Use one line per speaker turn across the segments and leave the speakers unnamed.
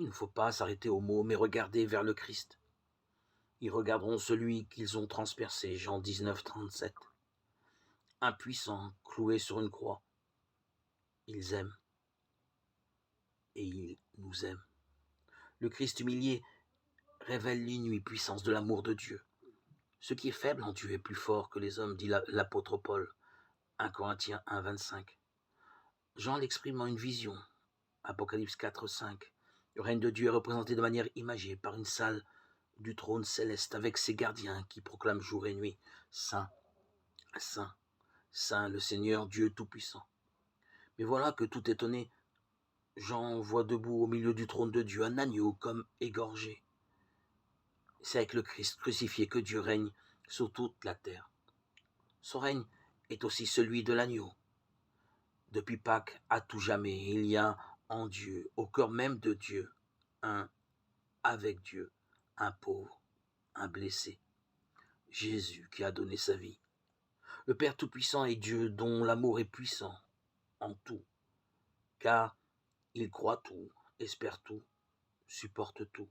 Il ne faut pas s'arrêter aux mots, mais regarder vers le Christ. Ils regarderont celui qu'ils ont transpercé, Jean 19, 37. Impuissant, cloué sur une croix, ils aiment et ils nous aiment. Le Christ humilié révèle l'inouïe puissance de l'amour de Dieu. Ce qui est faible en Dieu est plus fort que les hommes, dit l'apôtre Paul, 1 Corinthiens 1, 25. Jean l'exprime en une vision, Apocalypse 4, 5. Le règne de Dieu est représenté de manière imagée par une salle du trône céleste avec ses gardiens qui proclament jour et nuit, Saint, Saint, Saint, le Seigneur Dieu Tout-Puissant. Mais voilà que tout étonné, Jean voit debout au milieu du trône de Dieu un agneau comme égorgé. C'est avec le Christ crucifié que Dieu règne sur toute la terre. Son règne est aussi celui de l'agneau. Depuis Pâques à tout jamais, il y a en Dieu, au cœur même de Dieu, un avec Dieu, un pauvre, un blessé. Jésus qui a donné sa vie. Le Père Tout-Puissant est Dieu dont l'amour est puissant en tout, car il croit tout, espère tout, supporte tout.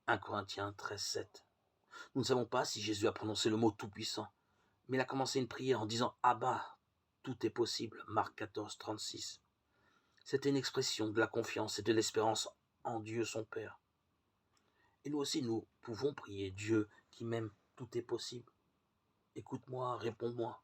1 Corinthiens 13, 7. Nous ne savons pas si Jésus a prononcé le mot Tout-Puissant, mais il a commencé une prière en disant « Abba, tout est possible » Marc 14, 36. C'était une expression de la confiance et de l'espérance en Dieu son Père. Et nous aussi, nous pouvons prier Dieu qui m'aime, tout est possible. Écoute-moi, réponds-moi.